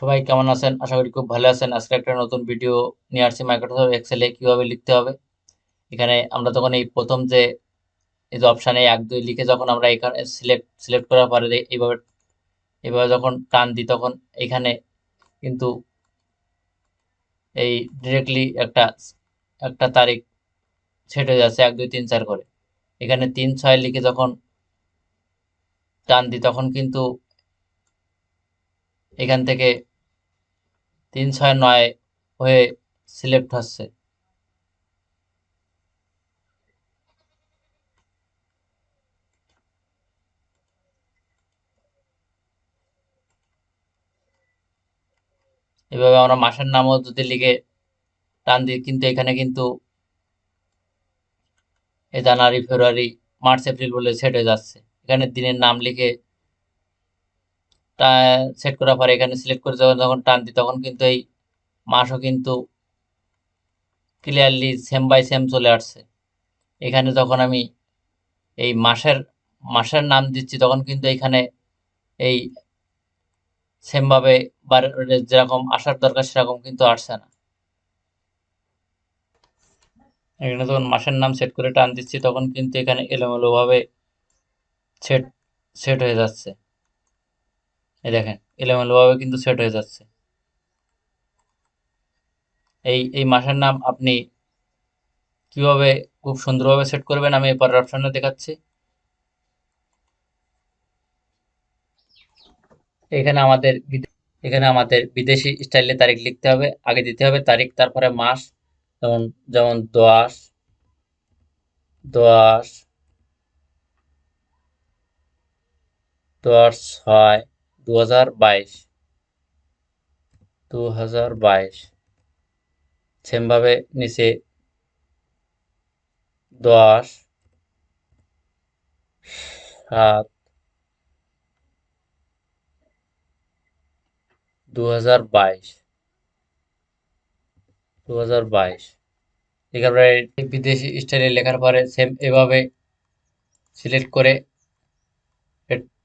সবাই কেমন আছেন? আশা করি খুব ভালো আছেন। আজকে একটা নতুন ভিডিও নিয়ে আসছি মাইক্রোসফট এক্সেলে কিভাবে লিখতে হবে। এখানে আমরা তখন এই প্রথম যে এই যে অপশানে 1 2 লিখে যখন আমরা এখানে সিলেক্ট করার পরে এইভাবে এইভাবে যখন টান দিই তখন এখানে কিন্তু এই ডিরেক্টলি একটা একটা তারিখ সেট হয়ে যাচ্ছে 1 2 3 4 করে। এখানে 3 6 লিখে যখন টান দিই তখন কিন্তু এখান থেকে 3 6 9 হয়ে সিলেক্ট হচ্ছে। এভাবে আমরা মাসের নামও যদি লিখে টান দিই কিন্তু এখানে কিন্তু এই জানুয়ারি ফেব্রুয়ারি মার্চ এপ্রিল বলে সেট হয়ে যাচ্ছে। এখানে দিনের নাম লিখে সেট করার পরে এখানে সিলেক্ট করে যখন টান দিই তখন কিন্তু এই মাসও কিন্তু ক্লিয়ারলি সেম বাই সেম চলে আসছে। এখানে যখন আমি এই মাসের নাম দিচ্ছি তখন কিন্তু এখানে এই সেম ভাবে যেরকম আসার দরকার সেরকম কিন্তু আসছে না। এখানে যখন মাসের নাম সেট করে টান দিচ্ছি তখন কিন্তু এখানে এলোমেলো ভাবে সেট সেট হয়ে যাচ্ছে। এই দেখেন এলোমেলো ভাবে কিন্তু সেট হয়ে যাচ্ছে। এই মাসের নাম আপনি কিভাবে খুব সুন্দরভাবে সেট করবেন আমি পরের অপশনে দেখাচ্ছি। এখানে আমাদের এখানে আমাদের বিদেশি স্টাইলে তারিখ লিখতে হবে। আগে দিতে হবে তারিখ, তারপরে মাস। যেমন যেমন 10 6 2022 2022 সেম ভাবে নিচে 10 7 2022 একেবারে বিদেশি স্টাইলে লেখার পরে সেম এভাবে সিলেক্ট করে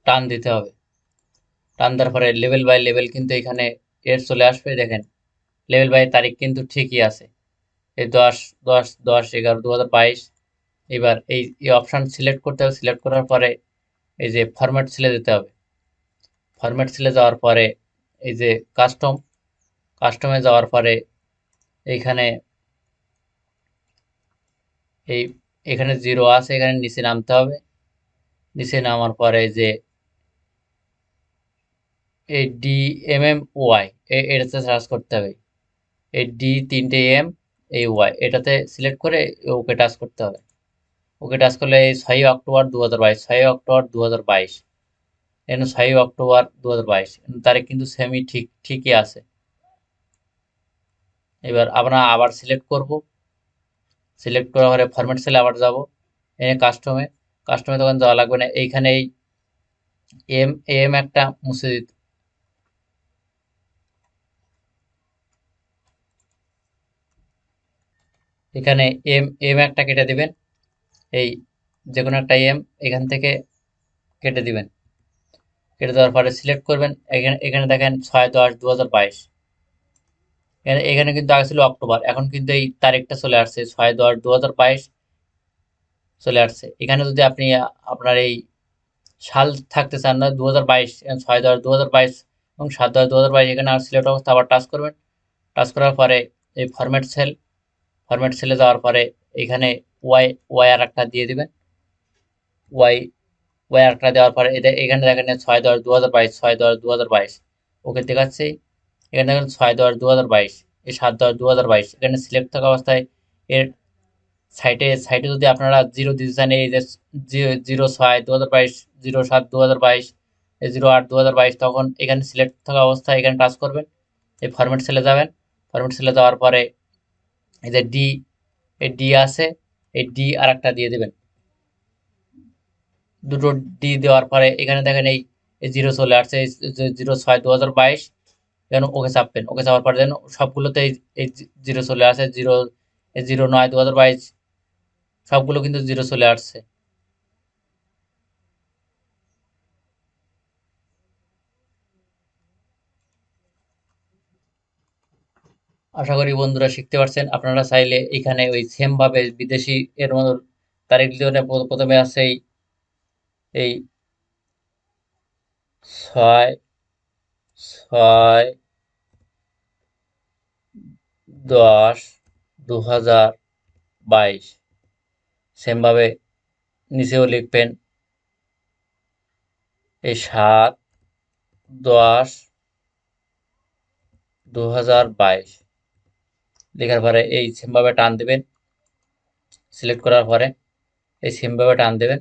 টান দিতে হবে। টান দেওয়ার পরে লেভেল বাই লেভেল কিন্তু এখানে এর চলে আসবে। দেখেন লেভেল বাই তারিখ কিন্তু ঠিকই আছে। এই 10 10 10 11 2022। এবার এই অপশান সিলেক্ট করতে হবে। সিলেক্ট করার পরে এই যে ফরম্যাট সেলে যেতে হবে। ফরম্যাট সেলে যাওয়ার পরে এই যে কাস্টমে যাওয়ার পরে এইখানে এই এখানে জিরো আছে, এখানে নিচে নামতে হবে। নিচে নামার পরে যে এই DMMY এটাতে সার্চ করতে হবে। এই ডি 3টে এম, এই ওয়াই এটাতে সিলেক্ট করে ওকে টাচ করতে হবে। ওকে টাচ করলে এই 6 অক্টোবর 2022 6 অক্টোবর 2022 এখানে 6 অক্টোবর 2022 তারিখ কিন্তু সেমই ঠিকই আছে। এবার আমরা আবার সিলেক্ট করব। সিলেক্ট করার পরে ফরম্যাট সেলে আবার যাব। এখানে কাস্টমে তখন যাওয়া লাগবে না। এইখানে এই এম এম একটা মুছে দিতে, এখানে এম এম একটা কেটে দিবেন। এই যে কোনো একটা এম এখান থেকে কেটে দিবেন। কেটে দেওয়ার পরে সিলেক্ট করবেন। এখানে এখানে দেখেন 6 10 2022। এখানে এখানে কিন্তু আগে ছিল অক্টোবর, এখন কিন্তু এই তারিখটা চলে আসছে 6 10 2022 চলে আসছে। এখানে যদি আপনি আপনার এই সাল থাকতে চান না 2022, 6 10 2022 এবং 7 10 2022 এখানে আর সিলেক্ট অবস্থা আবার টাচ করবেন। টাচ করার পরে এই ফরম্যাট সেলে যাওয়ার পরে এখানে ওয়াই ওয়াই আর একটা দিয়ে দিবেন। ওয়াই ওয়াই আর একটা দেওয়ার পরে এখানে দেখেন 6 10 2022 6 10 2022 ওকে দেখাচ্ছে। এখানে দেখেন 6 10 2022 এই 7 10 2022 এখানে সিলেক্ট থাকা অবস্থায় এর সাইটে যদি আপনারা জিরো দিতে চান এই যে 06 2022 07 2022 08 2022 তখন এখানে সিলেক্ট থাকা অবস্থায় এখানে টাচ করবেন। এই ফরম্যাট সেলে যাবেন। ফরম্যাট সেলে যাওয়ার পরে এই যে এই ডি আছে, এই ডি আর একটা দিয়ে দেবেন। দুটো ডি দেওয়ার পরে এখানে দেখেন এই জিরো চলে আসছে। 06 2022 এখানে ওকে চাপবেন। ওকে চাপার পরে দেন সবগুলোতে এই জিরো চলে আসে। 09 2022 সবগুলো কিন্তু জিরো চলে আসছে। আশা করি বন্ধুরা শিখতে পারছেন। আপনারা চাইলে এখানে ওই সেম ভাবে বিদেশি এর মতো তারিখ দিতে প্রথমে আছে এই 6/10/2022 সেম ভাবে নিচেও লিখবেন এই 7/10/2022 লেখার পরে এই সেম ভাবে টান দেবেন। সিলেক্ট করার পরে এই সেম ভাবে টান দেবেন।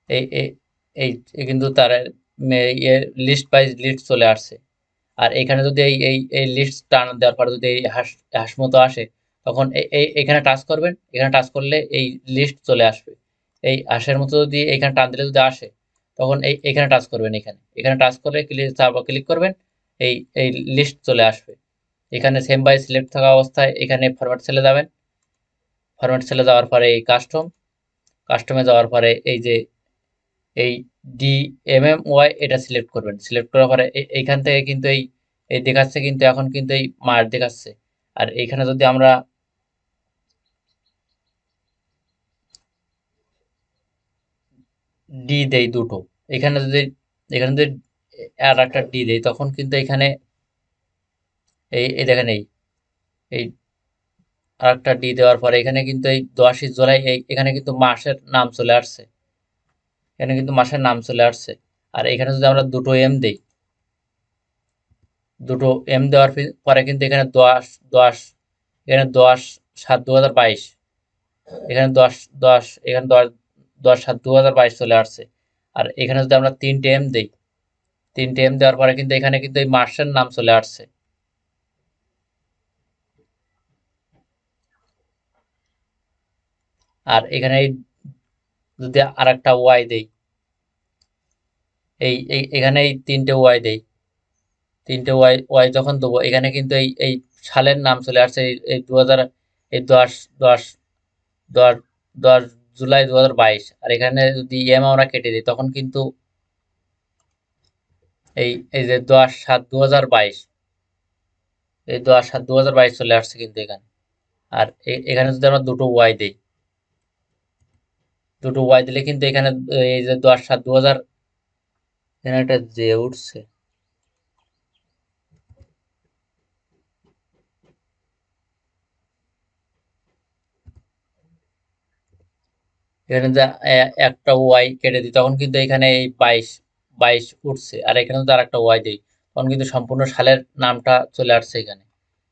এই এই এই কিন্তু তার লিস্ট বাইজ লিস্ট চলে আসছে। আর এখানে যদি এই লিস্ট টান দেওয়ার পরে যদি এই হাঁস মতো আসে, তখন এখানে টাচ করবেন। এখানে টাচ করলে এই লিস্ট চলে আসবে। এই হাঁসের মতো যদি এখানে টান দিলে যদি আসে, তখন এখানে টাচ করবেন। এখানে টাচ করে তারপর ক্লিক করবেন। এই এই লিস্ট চলে আসবে। এখানে সেম বাই সিলেক্ট থাকা অবস্থায় এখানে ফরম্যাট সেলে যাবেন। ফরম্যাট সেলে যাওয়ার পরে এই কাস্টমে যাওয়ার পরে এই যে এই DMMY এটা সিলেক্ট করবেন। সিলেক্ট করার পরে এইখান থেকে কিন্তু এই দেখাচ্ছে, কিন্তু এখন কিন্তু এই মাস দেখাচ্ছে। আর এইখানে যদি আমরা ডি দেই দুটো, এখানে যদি আর একটা ডি দেই, তখন কিন্তু এখানে এই দেখেন এই আর একটা ডি দেওয়ার পরে এখানে কিন্তু এই 10ই জুলাই এখানে কিন্তু মাসের নাম চলে আসছে। এখানে কিন্তু মাসের নাম চলে আসছে। আর এখানে যদি আমরা দুটো এম দেই, দুটো এম দেওয়ার পরে কিন্তু এখানে 10 এখানে 10/7/2022 এখানে 10 এখানে 10/7/2022 চলে আসছে। আর এখানে যদি আমরা 3টে এম দেই, 3টে এম দেওয়ার পরে কিন্তু এখানে কিন্তু এই মাসের নাম চলে আসছে। আর এখানে যদি আর একটা ওয়াই দেই, এখানে এই 3টে ওয়াই দেই, 3টে ওয়াই যখন দেবো, এখানে কিন্তু এই সালের নাম চলে আসছে। এই 2000, এই 10 10 10 জুলাই 2022। আর এখানে যদি এম আমরা কেটে দিই, তখন কিন্তু এই যে 10/7/2022, এই 10/7/2022 চলে আসছে কিন্তু এখানে। আর এখানে যদি আমরা দুটো ওয়াই দিলে কিন্তু এখানে এই যে 10/7/2000, এখানে একটা যে উঠছে, এখানে যে একটা ওয়াই কেটে দিই, তখন কিন্তু এখানে এই 22 উঠছে। আর এখানে যদি আর একটা ওয়াই দিই, তখন কিন্তু সম্পূর্ণ সালের নামটা চলে আসছে এখানে।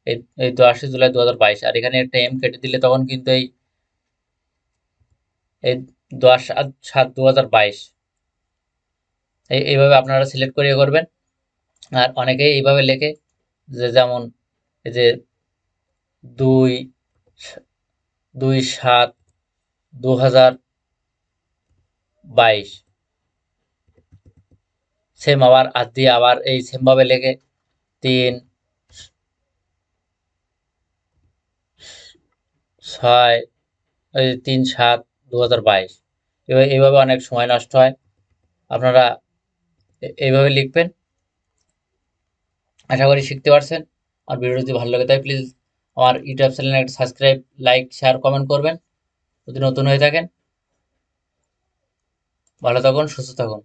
এই এই 10ই জুলাই 2022। আর এখানে একটা এম কেটে দিলে তখন কিন্তু এই 10/7/2022। এইভাবে আপনারা সিলেক্ট করে করবেন। আর অনেকেই এইভাবে লেখে, যে যেমন এই যে 2/7/2022 সেম আবার আর দিয়ে আবার এই সেম ভাবে লেখে 3/6 ওই 3/7/2022। এইভাবে অনেক সময় নষ্ট হয়। আপনারা এইভাবে লিখবেন। আশা করি শিখতে পারছেন। আর ভিডিও যদি ভালো লাগে, তাই প্লিজ আমার ইউটিউব চ্যানেলে একটা সাবস্ক্রাইব, লাইক, শেয়ার, কমেন্ট করবেন যদি নতুন হয়ে থাকেন। ভালো থাকুন, সুস্থ থাকুন।